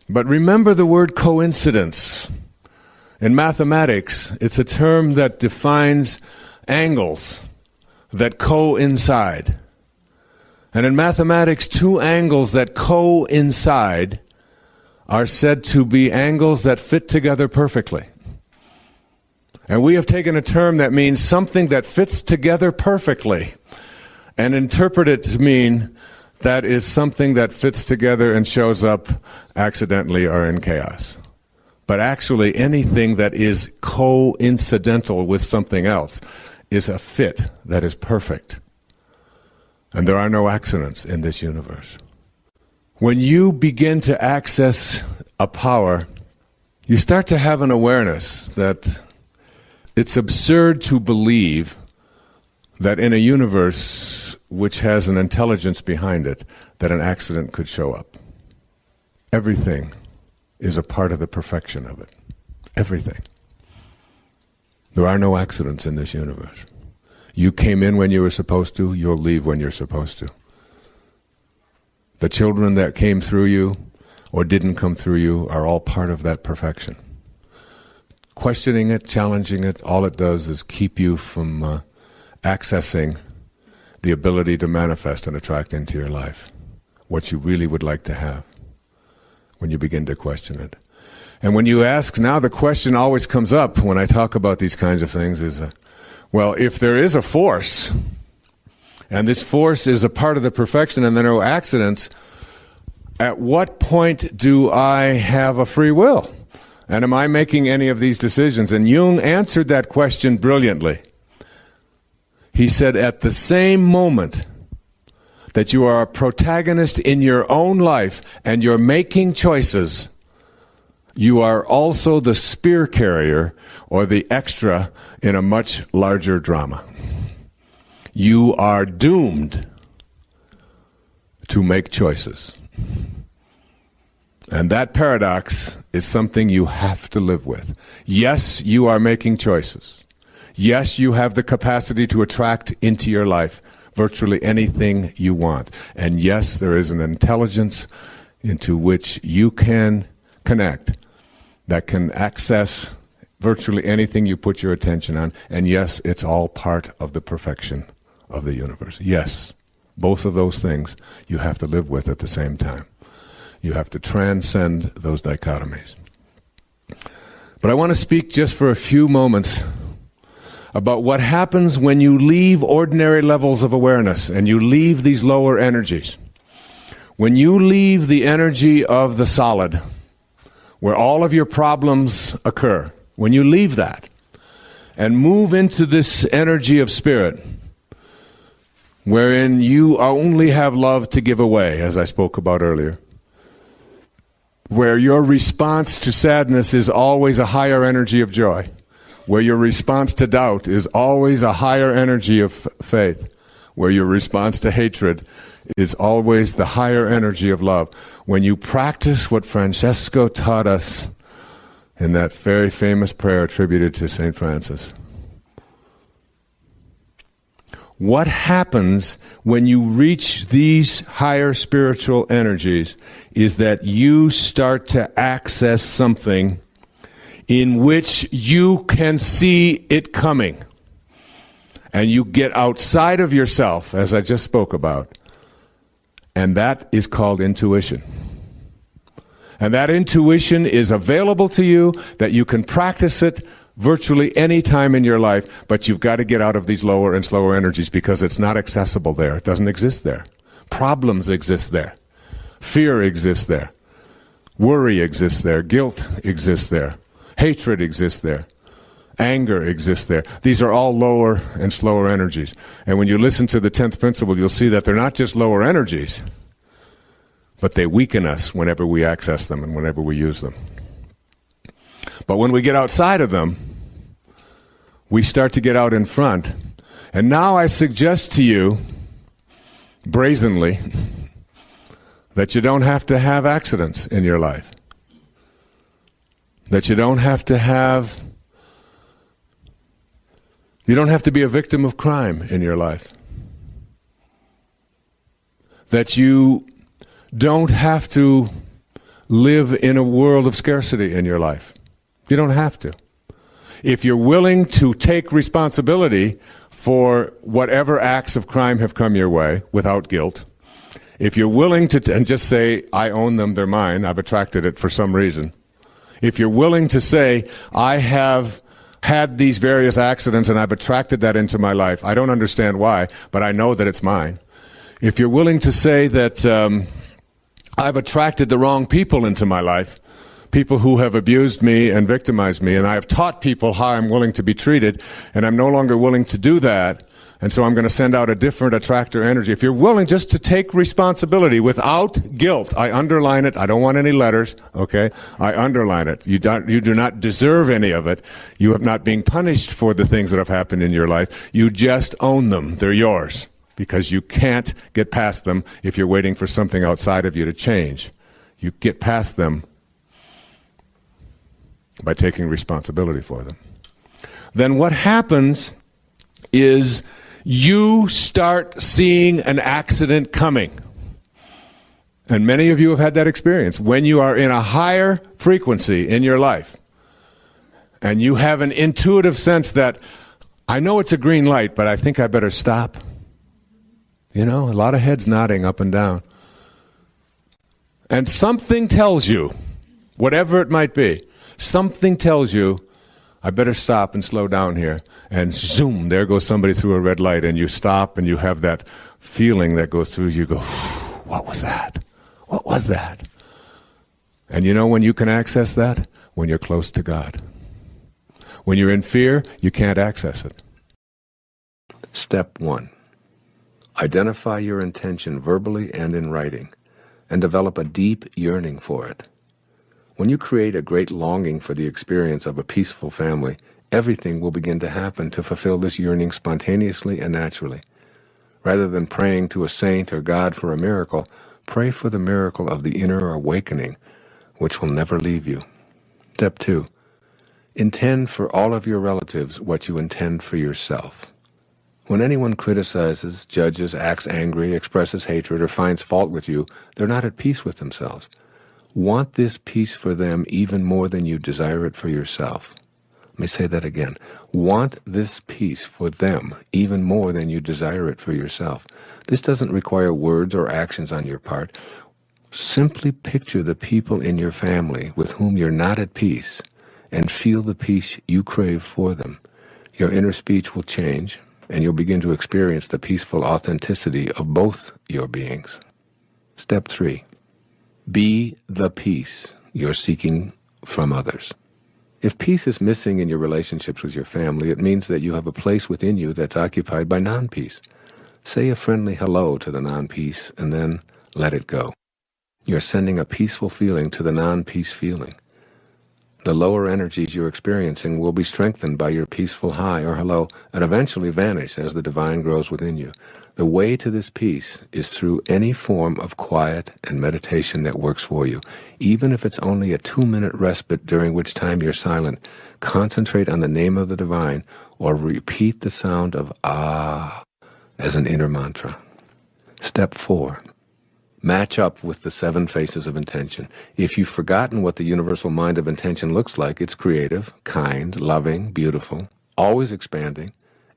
But remember the word coincidence. In mathematics, it's a term that defines angles that coincide. And in mathematics, two angles that coincide are said to be angles that fit together perfectly. And we have taken a term that means something that fits together perfectly and interpret it to mean that is something that fits together and shows up accidentally or in chaos. But actually, anything that is coincidental with something else is a fit that is perfect. And there are no accidents in this universe. When you begin to access a power, you start to have an awareness that it's absurd to believe that in a universe which has an intelligence behind it, that an accident could show up. Everything is a part of the perfection of it. Everything. There are no accidents in this universe. You came in when you were supposed to, you'll leave when you're supposed to. The children that came through you or didn't come through you are all part of that perfection. Questioning it, challenging it, all it does is keep you from accessing the ability to manifest and attract into your life what you really would like to have when you begin to question it. And when you ask, now the question always comes up when I talk about these kinds of things is, well, if there is a force, and this force is a part of the perfection and there are no accidents, at what point do I have a free will? And am I making any of these decisions? And Jung answered that question brilliantly. He said, at the same moment that you are a protagonist in your own life and you're making choices, you are also the spear carrier or the extra in a much larger drama. You are doomed to make choices. And that paradox is something you have to live with. Yes, you are making choices. Yes, you have the capacity to attract into your life virtually anything you want. And yes, there is an intelligence into which you can connect that can access virtually anything you put your attention on. And yes, it's all part of the perfection of the universe. Yes, both of those things you have to live with at the same time. You have to transcend those dichotomies. But I want to speak just for a few moments about what happens when you leave ordinary levels of awareness and you leave these lower energies. When you leave the energy of the solid, where all of your problems occur, when you leave that and move into this energy of spirit, wherein you only have love to give away, as I spoke about earlier, where your response to sadness is always a higher energy of joy, where your response to doubt is always a higher energy of faith, where your response to hatred is always the higher energy of love. When you practice what Francesco taught us in that very famous prayer attributed to St. Francis, what happens when you reach these higher spiritual energies is that you start to access something in which you can see it coming. And you get outside of yourself, as I just spoke about. And that is called intuition. And that intuition is available to you, that you can practice it virtually any time in your life, but you've got to get out of these lower and slower energies because it's not accessible there. It doesn't exist there. Problems exist there. Fear exists there. Worry exists there. Guilt exists there. Hatred exists there. Anger exists there. These are all lower and slower energies. And when you listen to the 10th principle, you'll see that they're not just lower energies, but they weaken us whenever we access them and whenever we use them. But when we get outside of them, we start to get out in front. And now I suggest to you, brazenly, that you don't have to have accidents in your life. That you don't have to be a victim of crime in your life. That you don't have to live in a world of scarcity in your life. You don't have to. If you're willing to take responsibility for whatever acts of crime have come your way without guilt, if you're willing to, and just say, I own them, they're mine, I've attracted it for some reason. If you're willing to say, I have had these various accidents and I've attracted that into my life, I don't understand why, but I know that it's mine. If you're willing to say that I've attracted the wrong people into my life, people who have abused me and victimized me, and I have taught people how I'm willing to be treated, and I'm no longer willing to do that, and so I'm going to send out a different attractor energy. If you're willing just to take responsibility without guilt, I underline it. I don't want any letters, okay? I underline it. You do not deserve any of it. You have not been punished for the things that have happened in your life. You just own them. They're yours, because you can't get past them if you're waiting for something outside of you to change. You get past them by taking responsibility for them. Then what happens is you start seeing an accident coming. And many of you have had that experience. When you are in a higher frequency in your life, and you have an intuitive sense that, I know it's a green light, but I think I better stop. You know, a lot of heads nodding up and down. And something tells you, whatever it might be, something tells you, I better stop and slow down here. And zoom, there goes somebody through a red light, and you stop and you have that feeling that goes through you. Go, what was that? What was that? And you know when you can access that? When you're close to God. When you're in fear, you can't access it. Step 1. Identify your intention verbally and in writing, and develop a deep yearning for it. When you create a great longing for the experience of a peaceful family, everything will begin to happen to fulfill this yearning spontaneously and naturally. Rather than praying to a saint or God for a miracle, pray for the miracle of the inner awakening, which will never leave you. Step 2. Intend for all of your relatives what you intend for yourself. When anyone criticizes, judges, acts angry, expresses hatred, or finds fault with you, they're not at peace with themselves. Want this peace for them even more than you desire it for yourself. Let me say that again. Want this peace for them even more than you desire it for yourself. This doesn't require words or actions on your part. Simply picture the people in your family with whom you're not at peace and feel the peace you crave for them. Your inner speech will change, and you'll begin to experience the peaceful authenticity of both your beings. Step 3. Be the peace you're seeking from others. If peace is missing in your relationships with your family, it means that you have a place within you that's occupied by non-peace. Say a friendly hello to the non-peace and then let it go. You're sending a peaceful feeling to the non-peace feeling. The lower energies you're experiencing will be strengthened by your peaceful hi or hello and eventually vanish as the divine grows within you. The way to this peace is through any form of quiet and meditation that works for you. Even if it's only a 2-minute respite during which time you're silent, concentrate on the name of the divine or repeat the sound of ah as an inner mantra. Step 4. Match up with the 7 faces of intention. If you've forgotten what the universal mind of intention looks like, it's creative, kind, loving, beautiful, always expanding,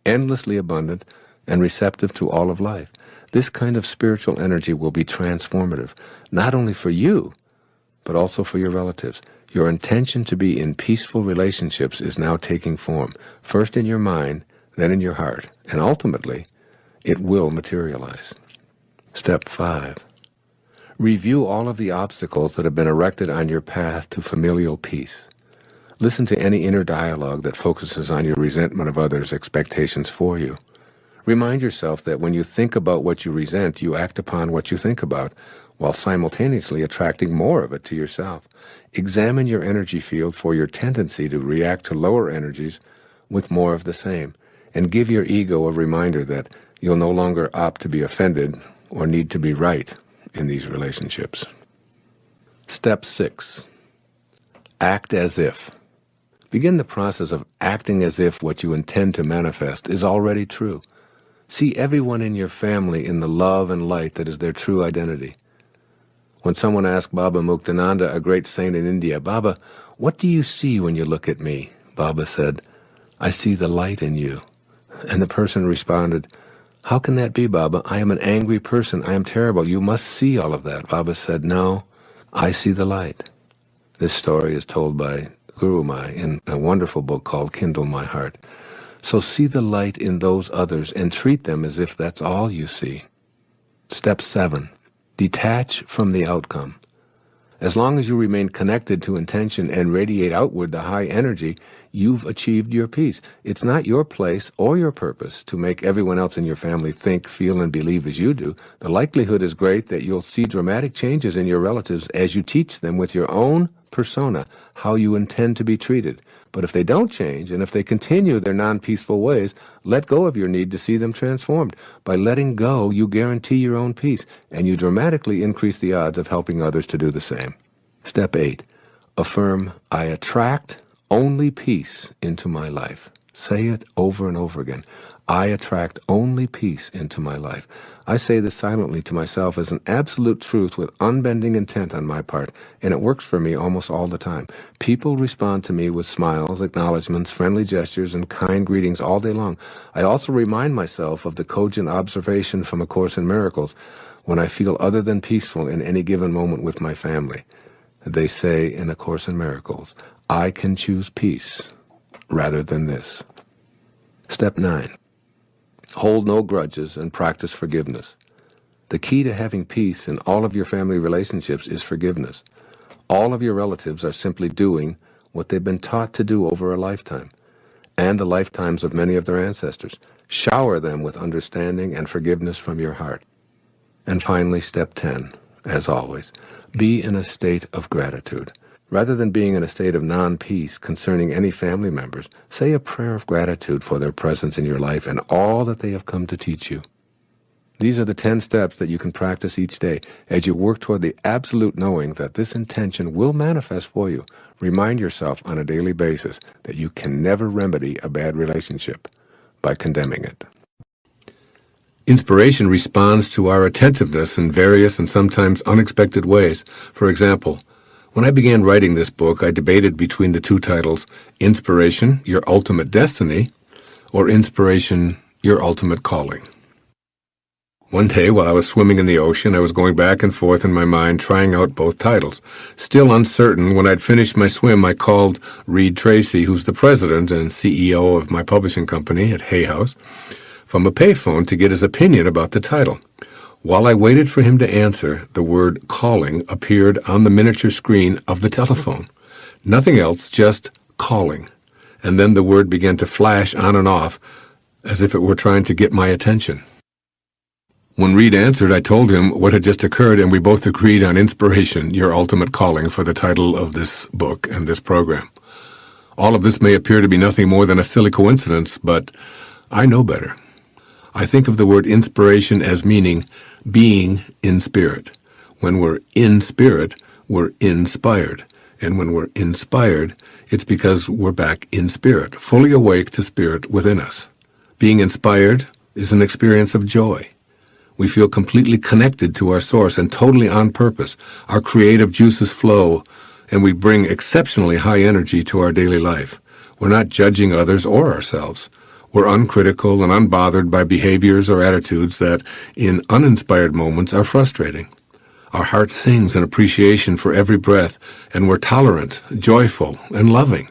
endlessly abundant, and receptive to all of life. This kind of spiritual energy will be transformative, not only for you, but also for your relatives. Your intention to be in peaceful relationships is now taking form, first in your mind, then in your heart, and ultimately, it will materialize. Step 5. Review all of the obstacles that have been erected on your path to familial peace. Listen to any inner dialogue that focuses on your resentment of others' expectations for you. Remind yourself that when you think about what you resent, you act upon what you think about, while simultaneously attracting more of it to yourself. Examine your energy field for your tendency to react to lower energies with more of the same, and give your ego a reminder that you'll no longer opt to be offended or need to be right in these relationships. Step 6. Act as if. Begin the process of acting as if what you intend to manifest is already true. See everyone in your family in the love and light that is their true identity. When someone asked Baba Muktananda, a great saint in India, "Baba, what do you see when you look at me?" Baba said, "I see the light in you." And the person responded, "How can that be, Baba? I am an angry person. I am terrible. You must see all of that." Baba said, "No, I see the light." This story is told by Guru Mai in a wonderful book called Kindle My Heart. So see the light in those others and treat them as if that's all you see. Step 7. Detach from the outcome. As long as you remain connected to intention and radiate outward the high energy, you've achieved your peace. It's not your place or your purpose to make everyone else in your family think, feel, and believe as you do. The likelihood is great that you'll see dramatic changes in your relatives as you teach them with your own persona how you intend to be treated. But if they don't change, and if they continue their non-peaceful ways, let go of your need to see them transformed. By letting go, you guarantee your own peace, and you dramatically increase the odds of helping others to do the same. Step 8. Affirm, "I attract only peace into my life." Say it over and over again. I attract only peace into my life. I say this silently to myself as an absolute truth with unbending intent on my part, and it works for me almost all the time. People respond to me with smiles, acknowledgments, friendly gestures, and kind greetings all day long. I also remind myself of the cogent observation from A Course in Miracles when I feel other than peaceful in any given moment with my family. They say in A Course in Miracles, I can choose peace rather than this. Step 9. Hold no grudges and practice forgiveness. The key to having peace in all of your family relationships is forgiveness. All of your relatives are simply doing what they've been taught to do over a lifetime, and the lifetimes of many of their ancestors. Shower them with understanding and forgiveness from your heart. And finally, step 10, as always, be in a state of gratitude. Rather than being in a state of non-peace concerning any family members, say a prayer of gratitude for their presence in your life and all that they have come to teach you. These are the 10 steps that you can practice each day as you work toward the absolute knowing that this intention will manifest for you. Remind yourself on a daily basis that you can never remedy a bad relationship by condemning it. Inspiration responds to our attentiveness in various and sometimes unexpected ways. For example, when I began writing this book, I debated between the two titles, Inspiration, Your Ultimate Destiny, or Inspiration, Your Ultimate Calling. One day, while I was swimming in the ocean, I was going back and forth in my mind, trying out both titles. Still uncertain, when I'd finished my swim, I called Reed Tracy, who's the president and CEO of my publishing company at Hay House, from a payphone to get his opinion about the title. While I waited for him to answer, the word calling appeared on the miniature screen of the telephone. Nothing else, just calling. And then the word began to flash on and off as if it were trying to get my attention. When Reed answered, I told him what had just occurred, and we both agreed on Inspiration, Your Ultimate Calling, for the title of this book and this program. All of this may appear to be nothing more than a silly coincidence, but I know better. I think of the word inspiration as meaning being in spirit. When we're in spirit, we're inspired. And when we're inspired, it's because we're back in spirit, fully awake to spirit within us. Being inspired is an experience of joy. We feel completely connected to our source and totally on purpose. Our creative juices flow, and we bring exceptionally high energy to our daily life. We're not judging others or ourselves. We're uncritical and unbothered by behaviors or attitudes that, in uninspired moments, are frustrating. Our heart sings an appreciation for every breath, and we're tolerant, joyful, and loving.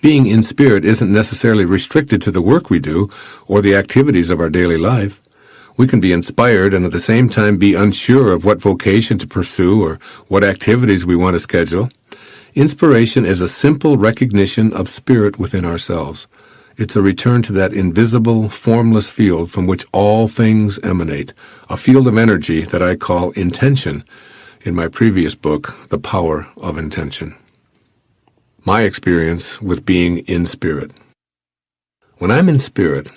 Being in spirit isn't necessarily restricted to the work we do or the activities of our daily life. We can be inspired and at the same time be unsure of what vocation to pursue or what activities we want to schedule. Inspiration is a simple recognition of spirit within ourselves. It's a return to that invisible, formless field from which all things emanate, a field of energy that I call intention in my previous book, The Power of Intention. My experience with being in spirit. When I'm in spirit,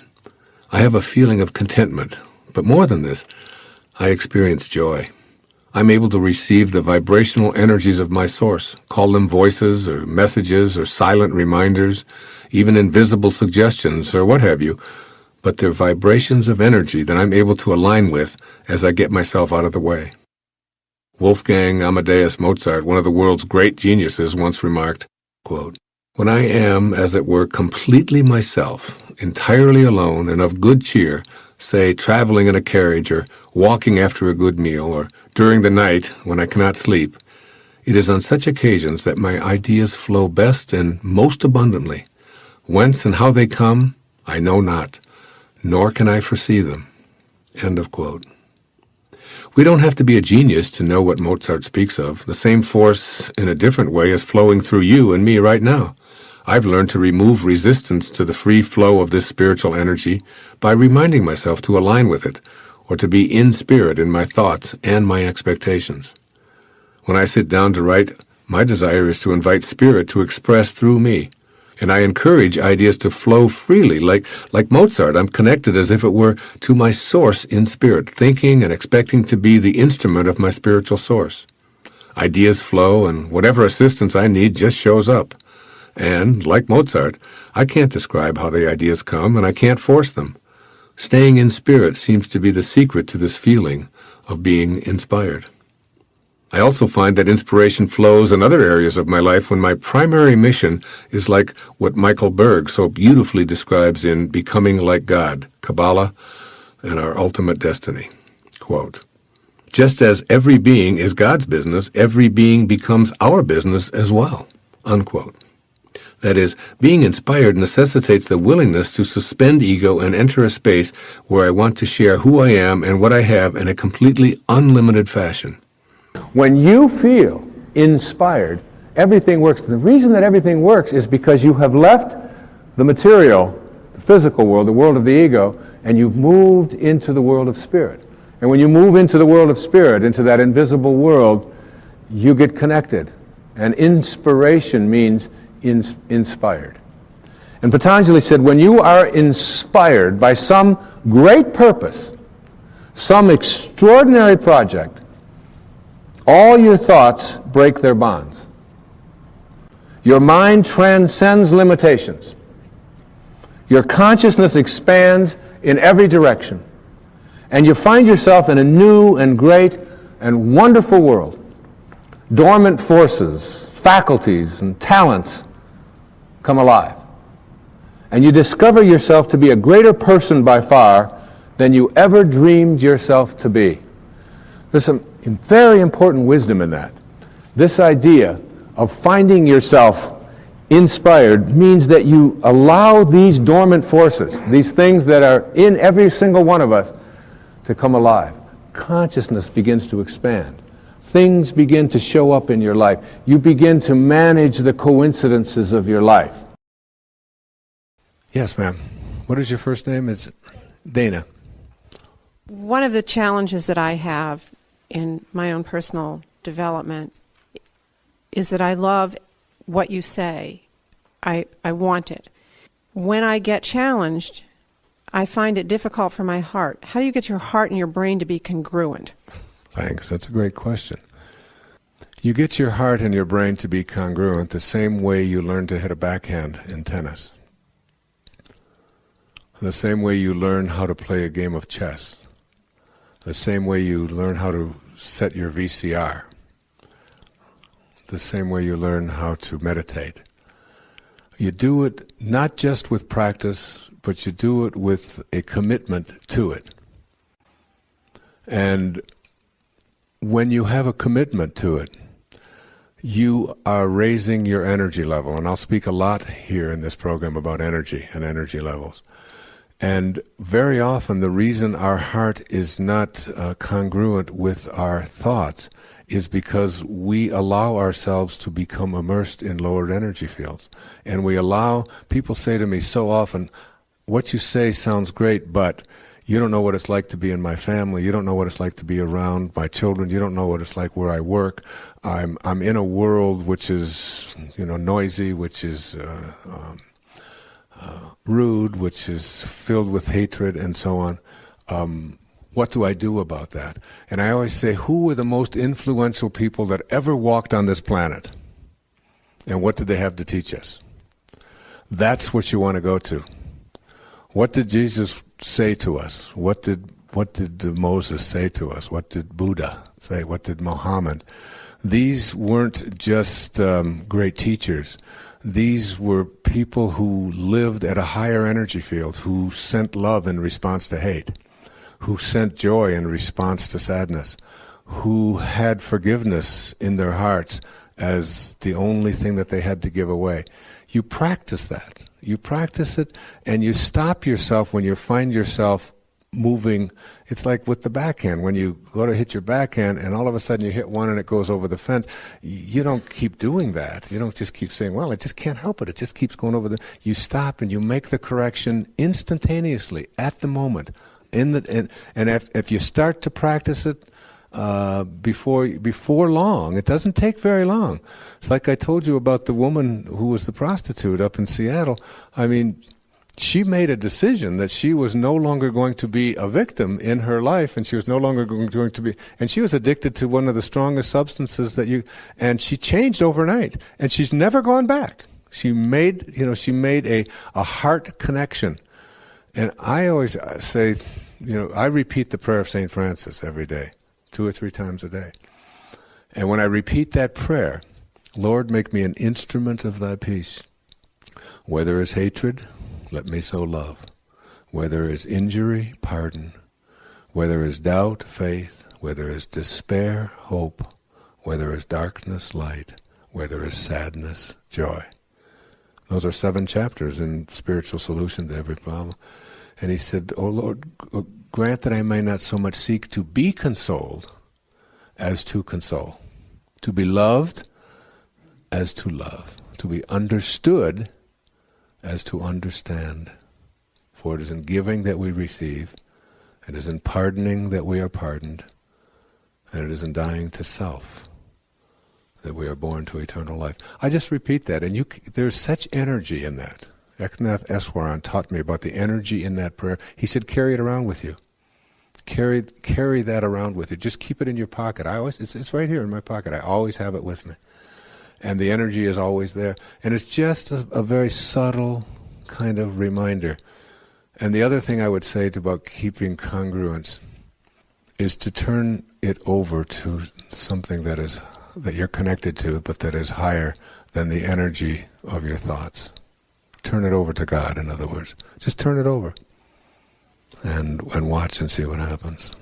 I have a feeling of contentment, but more than this, I experience joy. I'm able to receive the vibrational energies of my source, call them voices or messages or silent reminders, even invisible suggestions or what have you, but they're vibrations of energy that I'm able to align with as I get myself out of the way. Wolfgang Amadeus Mozart, one of the world's great geniuses, once remarked, quote, "When I am, as it were, completely myself, entirely alone and of good cheer, say traveling in a carriage or walking after a good meal or during the night when I cannot sleep, it is on such occasions that my ideas flow best and most abundantly. Whence and how they come, I know not, nor can I foresee them." End of quote. We don't have to be a genius to know what Mozart speaks of. The same force in a different way is flowing through you and me right now. I've learned to remove resistance to the free flow of this spiritual energy by reminding myself to align with it, or to be in spirit in my thoughts and my expectations. When I sit down to write, my desire is to invite spirit to express through me. And I encourage ideas to flow freely. Like Mozart, I'm connected as if it were to my source in spirit, thinking and expecting to be the instrument of my spiritual source. Ideas flow, and whatever assistance I need just shows up. And, like Mozart, I can't describe how the ideas come, and I can't force them. Staying in spirit seems to be the secret to this feeling of being inspired. I also find that inspiration flows in other areas of my life when my primary mission is like what Michael Berg so beautifully describes in Becoming Like God, Kabbalah, and Our Ultimate Destiny. Quote, "Just as every being is God's business, every being becomes our business as well." Unquote. That is, being inspired necessitates the willingness to suspend ego and enter a space where I want to share who I am and what I have in a completely unlimited fashion. When you feel inspired, everything works. The reason that everything works is because you have left the material, the physical world, the world of the ego, and you've moved into the world of spirit. And when you move into the world of spirit, into that invisible world, you get connected. And inspiration means inspired. And Patanjali said, when you are inspired by some great purpose, some extraordinary project, all your thoughts break their bonds. Your mind transcends limitations. Your consciousness expands in every direction. And you find yourself in a new and great and wonderful world. Dormant forces, faculties, and talents come alive. And you discover yourself to be a greater person by far than you ever dreamed yourself to be. There's some very important wisdom in that. This idea of finding yourself inspired means that you allow these dormant forces, these things that are in every single one of us, to come alive. Consciousness begins to expand. Things begin to show up in your life. You begin to manage the coincidences of your life. Yes, ma'am. What is your first name? It's Dana. One of the challenges that I have in my own personal development is that I love what you say. I want it. When I get challenged, I find it difficult for my heart. How do you get your heart and your brain to be congruent? Thanks. That's a great question. You get your heart and your brain to be congruent the same way you learn to hit a backhand in tennis. The same way you learn how to play a game of chess. The same way you learn how to set your VCR. The same way you learn how to meditate. You do it not just with practice, but you do it with a commitment to it. And when you have a commitment to it, you are raising your energy level. And I'll speak a lot here in this program about energy and energy levels. And very often the reason our heart is not congruent with our thoughts is because we allow ourselves to become immersed in lowered energy fields. And we allow, people say to me so often, what you say sounds great, but you don't know what it's like to be in my family. You don't know what it's like to be around my children. You don't know what it's like where I work. I'm in a world which is, noisy, which is rude, which is filled with hatred and so on. What do I do about that? And I always say, who were the most influential people that ever walked on this planet? And what did they have to teach us? That's what you want to go to. What did Jesus say to us? What did What did Moses say to us? What did Buddha say? What did Muhammad? These weren't just great teachers. These were people who lived at a higher energy field, who sent love in response to hate, who sent joy in response to sadness, who had forgiveness in their hearts as the only thing that they had to give away. You practice that. You practice it, and you stop yourself when you find yourself moving. It's like with the backhand. When you go to hit your backhand and all of a sudden you hit one and it goes over the fence, you don't keep doing that. You don't just keep saying, well, I just can't help it. It just keeps going over the... You stop and you make the correction instantaneously, at the moment. And if you start to practice it before long, it doesn't take very long. It's like I told you about the woman who was the prostitute up in Seattle. I mean, she made a decision that she was no longer going to be a victim in her life, and she was no longer going to be, and she was addicted to one of the strongest substances and she changed overnight, and she's never gone back. She made a heart connection. And I always say, I repeat the prayer of St. Francis every day, 2 or 3 times a day. And when I repeat that prayer, Lord, make me an instrument of thy peace. Where there is hatred, let me sow love. Where there is injury, pardon. Where there is doubt, faith. Where there is despair, hope. Where there is darkness, light. Where there is sadness, joy. Those are 7 chapters in Spiritual Solution to Every Problem. And he said, "O Lord, grant that I may not so much seek to be consoled as to console. To be loved as to love. To be understood as to understand. For it is in giving that we receive, it is in pardoning that we are pardoned, and it is in dying to self that we are born to eternal life." I just repeat that, and there's such energy in that. Eknath Eswaran taught me about the energy in that prayer. He said, carry it around with you. Carry that around with you. Just keep it in your pocket. It's right here in my pocket. I always have it with me. And the energy is always there. And it's just a very subtle kind of reminder. And the other thing I would say about keeping congruence is to turn it over to something that you're connected to, but that is higher than the energy of your thoughts. Turn it over to God, in other words. Just turn it over and watch and see what happens.